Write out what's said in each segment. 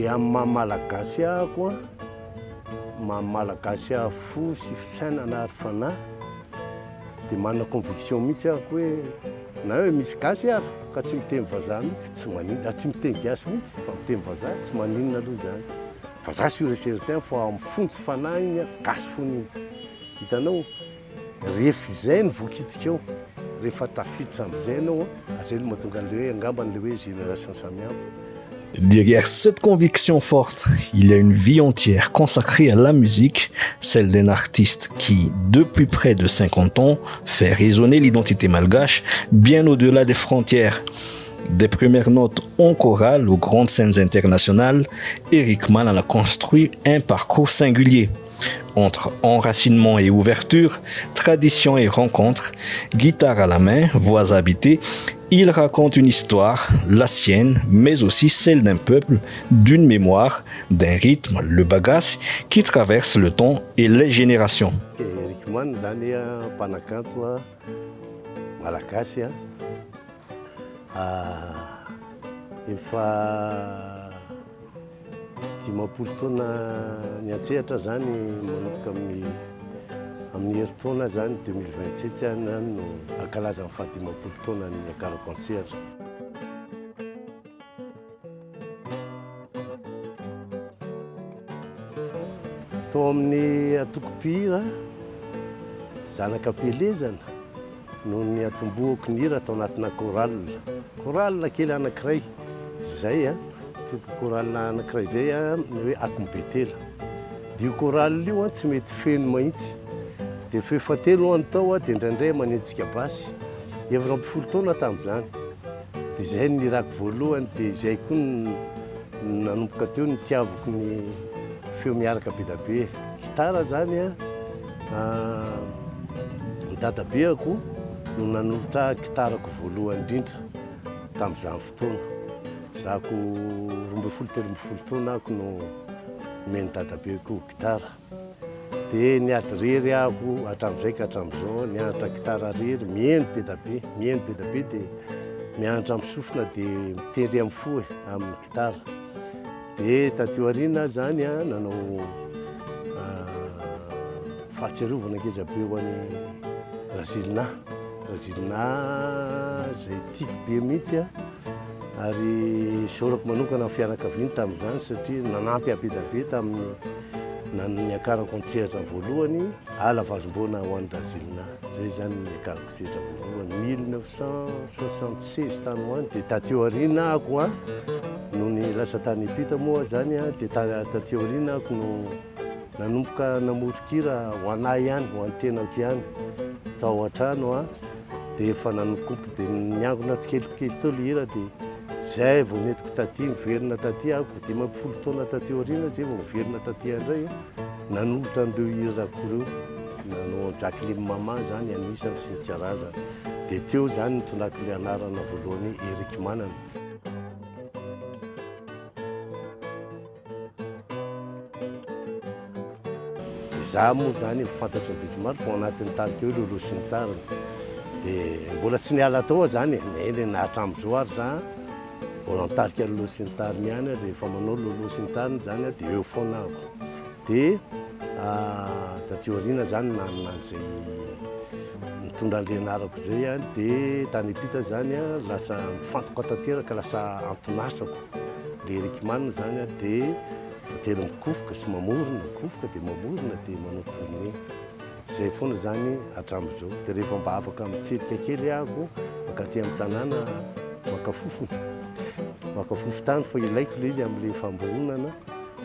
dia amin'ny mahamalagasy ahako a mahamalagasy aho fo sy fisainana ary fanahy dia manana conviction mihitsy ahako hoe na hoe misy gasy ary ka tsy miteny vazaha mihitsy tsy maninona tsy miteny gasy mihitsy fa miteny vazaha tsy maninona aloha zany vazaha sur et certain fa amin'ny fony sy fanahy igny gasy foniny hitanao rehefa izay ny vokitika eo rehefa tafiditra amin'izay ianao azay no mahatonga an'le hoe angambany le hoe génération samihafa. Derrière cette conviction forte, il y a une vie entière consacrée à la musique, celle d'un artiste qui, depuis près de 50 ans, fait résonner l'identité malgache bien au-delà des frontières. Des premières notes en chorale aux grandes scènes internationales, Eric Mann en a construit un parcours singulier. Entre enracinement et ouverture, tradition et rencontre, guitare à la main, voix habitée, il raconte une histoire, la sienne, mais aussi celle d'un peuple, d'une mémoire, d'un rythme, le bagasse, qui traverse le temps et les générations. Eric Mann zany mpanakanto malagasy efa dimapolo taona niantsehatra zany manomboka amin'ny herintaona zany 2027 zany no ankalaza amin'ny fahadimapolo taona ny akarako antsehatra. Tao amin'ny atokopira zanaka pelezana no ny atombohako ny hira tao anatina chorale kely anankiray zay chorale anankiray zay hoe Akombetela. Dio chorale io tsy mety feno mahitsy dia feo fatelo any tao dia indraindray manenjika basy efatra amby folo taona tamin'izany dia zay ny hirako voalohany dia zay koa nanomboka teo ny tiavako ny feo miaraka be da be. Gitara zany ny dadabeako no nanolotra gitarako voalohany indrindra tamin'izany fotoana. Zako 12-13 taona ako no meny dadabeako gitara. Dia niady rery ahako hatramin'izay ka hatramin'izao nianatra gitara rery mihaino be da be dia mianatra amin'ny sofina dia mitendry amin'ny fo amin'ny gitara. Dia taty aoriana zany nanao fahatsiarovana ngezabe ho an'ny Razilina zay tiako be mihitsy ary saorako manokana amin'ny fianakaviany tamin'izany satria nanampy be da be tamin'ny ny akarako antsehatra voalohany alavazom-boana ho an'ny Razilina. Zay zany ny akarako sehatra voalohany 1976 tany ho any. Dia taty aoriana ako no ny lasa tany epita moa zany dia taty aoriana ako no nanomboka namorokira ho anahy ihany ho an'ny tenako ihany tao an-trano dia efa nanombokomboka dia niangona tsikelikely teo le hira dia zay vao netiko taty miverina taty ako 10 taona taty aoriana zay vao miverina taty indray nanolotra an'ireo hirako ireo nanao Jackly Mama zany anisany sy ny karazany dia teo zany nitondrako le anarana voalohany Eric Mann. Za moa zany mifantatra Besimaro fa anatin'ny tarika eo lolo sy ny tariny dia mbola tsy niala tao zany eny na hatramin'izao ary za mbola mitarika lolo sy ny tariny ihany dia efa manao lolo sy ny tariny zany dia eo foana ako. Dia taty aoriana zany nan'izay mitondra an'le anarako zay dia tany epita zany lasa mifantoka tanteraka lasa antonasako le Eric Mann zany dia telo mikofoka sy mamorona mikofoka dia mamorona dia manao tournée zay foana zany hatramin'izao. Dia rehefa mba afaka mitsirika kely ahako makaty amin'ny tanàna makafofo tany fa ilaiko le izy amin'le famboronana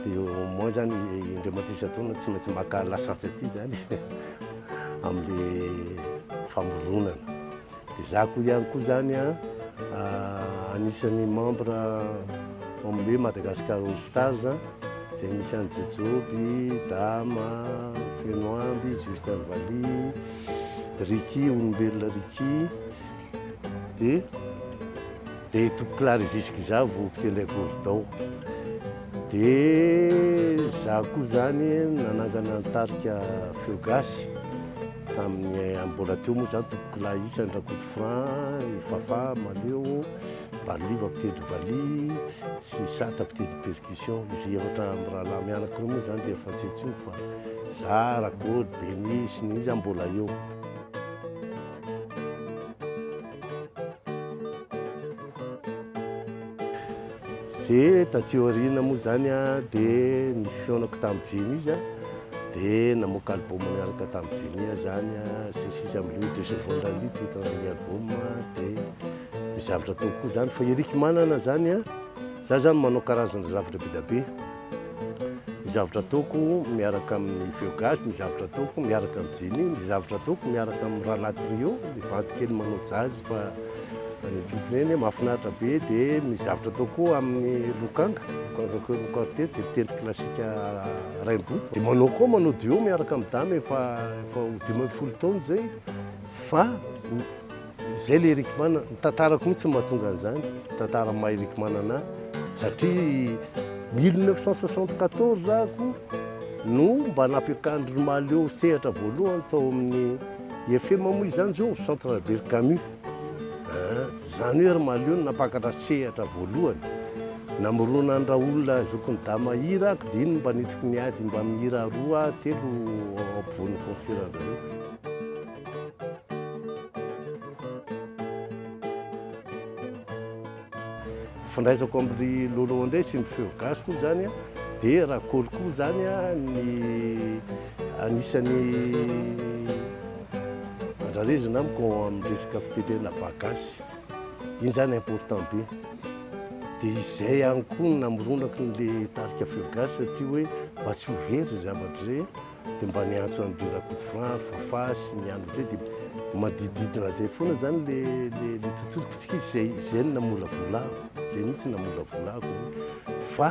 dia au moins zany indray matisa-taona tsy maintsy maka lasantsy aty zany amin'le famboronana. Dia za koa ihany koa zany anisan'ny membre amin'le Madagascar All Stars zay misy an'i Jojoby, Dama, Fenoamby, Justin Vali, Ricky, olombelona Ricky dia tompoko larizisika za vao mpitendry akorodao. Dia za koa zany nanangana nitarika feo gasy tamin'ny mbola teo moa zany tompoko lahy isany Rakoto Franc, Fafa, Maleo Baliva mpitendry vali sy Sata mpitendry percussion. Izy efatra amin'ny rahalahy mianaka ireo moa zany dia efa tsy intsony fa za Rakôly, Beny sy ny izy mbola eo. Zay taty aoriana moa zany a dia misy feonako tamin'ny Jeny izy a dia namoaka album miaraka tamin'ny Jeny a zany a sisy amin'io de secondaly titre-ny album dia misy zavatra atao koa zany fa Eric Manana zany a za zany manao karazana zavatra be da be. Misy zavatra ataoko miaraka amin'ny Feogasy, misy zavatra ataoko miaraka amin'ny Jeny, misy zavatra ataoko miaraka amin'ny Rahalahy Trio, mibanty kely manao jazz fa ny vitreny mahafinaritra be. Dia misy zavatra ataoko amin'ny Lokanga quartet zay mpitendry klasika Raimboto. Dia manao koa manao duo miaraka amin'ny dame efa 12 taona zay fa zay le Eric Manana. Ny tantarako mihitsy mahatonga an'izany, tantara maha Eric Manana satria 1974 zako no mba nampiakan'ry Malio sehatra voalohany tao amin'ny IFM moa izany zao Centre Albert Camus. Zany hoe ry Malio no napakatra sehatra voalohany namorona ny raha olona zokony dama hira ako dia iny mba nitiko niady mba mihira 2-3 ampovoan'ny concertn'ireo. Fandraisako amin'ny Lolo André sy ny Feogasy koa zany a dia Rakôly koa zany a ny anisan'ny andrarezina amiko amin'ny resaka fitendrena bagasy. Iny zany important be. Dia izay ihany koa namoronako n'le tarika Feogasy satria hoe mba tsy ho very zavatra zay dia mba niantso an'dry Rakotovin, Fafa sy ny andro zay dia madididina zay foana zany le tontoloko tsika zay no namolavolako. Zay mihitsy namolavolako fa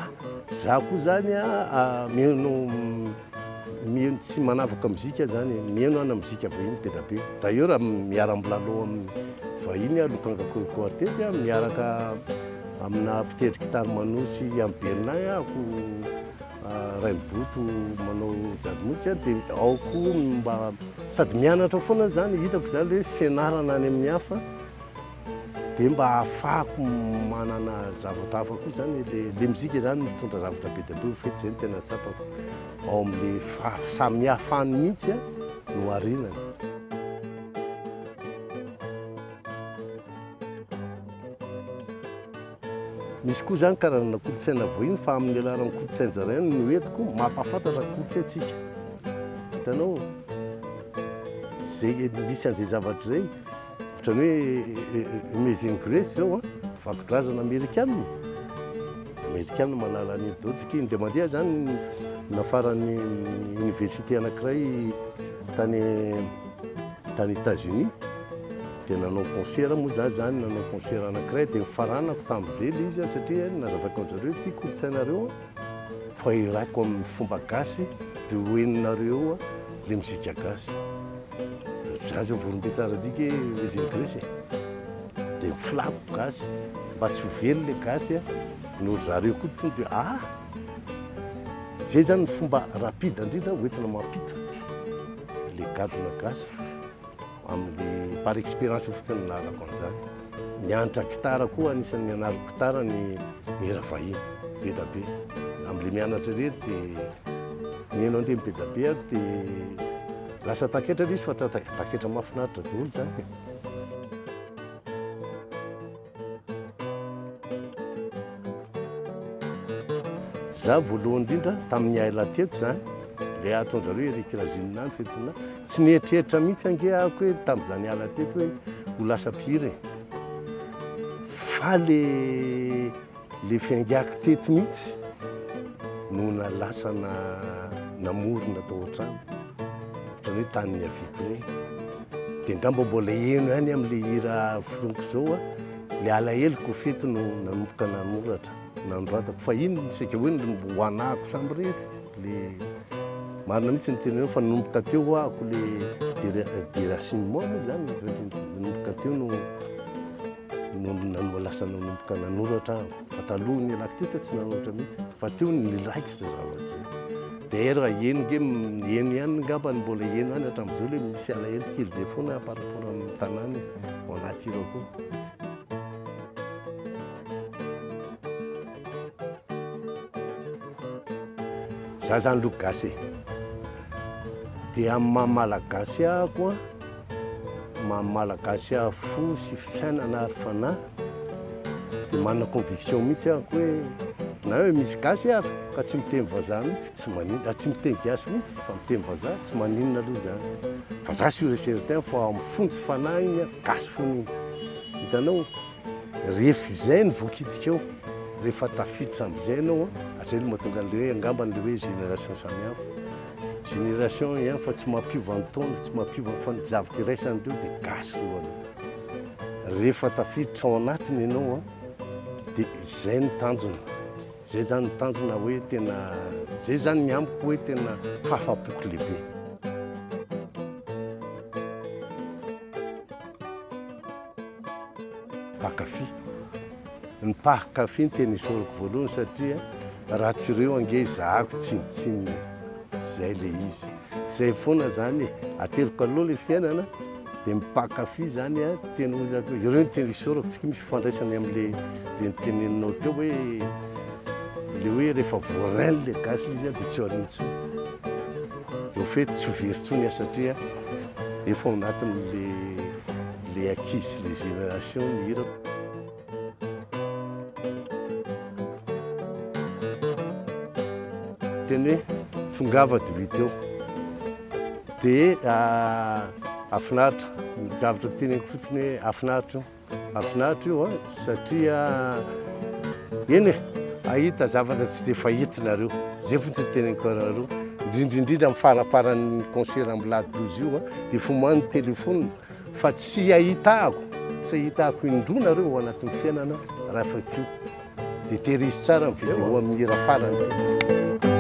za koa zany a mihaino tsy manavaka muzika zany, mihaino ana muzika vahiny be da be. D'ailleurs miara-milalao amin'ny vahiny a Lokanga quartet a miaraka amina mpitendry gitara manosy amin'ny Bernin ako Raimboto manao jadmotsy a dia ao koa mba sady mianatra foana zany hitako zany hoe fianarana any amin'ny hafa dia mba ahafahako manana zavatra hafa koa zany le muzika zany mitondra zavatra be da be ho fety. Zay no tena tsapako ao amin'le samihafany mihitsy a no arenany. Misy koa zany karazana kolotsaina vahiny fa amin'ny alalan'ny kolotsain-jareo no entiko mampahafantatra kolotsaintsika. Hitanao zay misy an'izay zavatra zay ohatran'ny hoe Amazing Grace zao a vakodrazana Amerikanina. Amerikanina manala an'iny daotsika iny dia mandeha zany nafaran'ny université anankiray tany États-Unis dia nanao concert moa za zany nanao concert anankiray dia faranako tamin'izay le izy satria nazavako an'zareo tia kolotsainareo fa irako amin'ny fomba gasy dia hoeninareo le muzika gasy. Za zao vorombe tsara dika Amazing Grace dia filako gasy mba tsy ho vely le gasy a no zareo koa tonga dia zay zany ny fomba rapide indrindra hoentina mampita le gadona gasy amin'ny par expérience fotsiny lalako an'izany. Mianatra gitara koa anisan'ny mianarako gitara ny hira vahiny be da be amin'le mianatra rery dia mihaino andreny be da be ako dia lasa taketra izy fa taketra mahafinaritra daholo zany. Za voalohany indrindra tamin'ny aila teto zany le ataonjareo Eric Razinina ny fetsina tsy nieritreritra mihitsy ange ako hoe tamin'izany ala teto hoe ho lasa mpihira fa le fiangako teto mihitsy no nalasa namorona tao an-trano ohatrany hoe tany niaviko regny dia ngamba mbola eno ihany amin'le hira foroniko zao a le alaheloko fety no nanomboka nanoratra nanoratako fa iny sika hoe ho anahako samby rehetra le marina mihitsy nytenenao fa nanomboka teo ahako le déracinement moa zany nanomboka teo no lasa nanomboka nanoratra fa taloha ny alako teta tsy nanoratra mihitsy fa teo nilaiko za zavatra zay dia ra eno nge eno ihany ngamba mbola eno ihany hatramin'izao le misy alahelo kely zay foana par rapport amin'ny tanàny ao anaty hira koa. za zany loko gasy e. Dia amin'ny mahamalagasy ahako a, mahamalagasy aho fo sy fisainana ary fanahy, dia manana conviction mihitsy ahako hoe na hoe misy gasy ary ka tsy miteny vazaha mihitsy, tsy maninona, tsy miteny gasy mihitsy fa miteny vazaha, tsy maninona aloha zany. Vazaha sur et certain fa amin'ny fony sy fanahy igny gasy foniny. Hitanao rehefa izay ny voakitika eo, rehefa tafiditra amin'izay ianao a, atrery mahatonga an'le hoe angamba an'le hoe génération samihafa. Génération ihany fa tsy mampiova ny taona, tsy mampiova ny fanjavitra iraisan'ireo dia gasy roana. Rehefa tafiditra ao anatiny ianao a, dia izay ny tanjona. Zay zany ny tanjona hoe tena, zay zany ny amiko hoe tena fahafaham-poko lehibe. Mpakafy. Ny mpakafy ny tena isaorako voalohany satria raha tsy ireo ange zahako tsinitsiny zay le izy. Zay foana zany e, ateriko aloha le fiainana dia mpakafy zany a tena hozako ireo ny tena isaorako, tsika misy fifandraisany amin'le niteneninao teo hoe le hoe rehefa voarainy le gasy izy a dia tsy ariana intsony. Dia au fait tsy ho very intsony satria efa ao anatin'le acquis les générations ny hira. Teny hoe tongava dibity eo dia afinaritra, ny zavatra teneniko fotsiny hoe afinaritra io. Afinaritra io a satria eny e, ahita zavatra tsy dia fahitinareo, zay fotsiny teneniko anareo. Indrindrindrindra amin'ny farafaran'ny concert amin'ny Lac 12 io a, dia foman'ny telefona fa tsy ahitako, tsy ahitako indronareo ao anatin'ny fiainana raha fa tsy io. Dia tehirizy tsara ny vidéo amin'ny hira farany.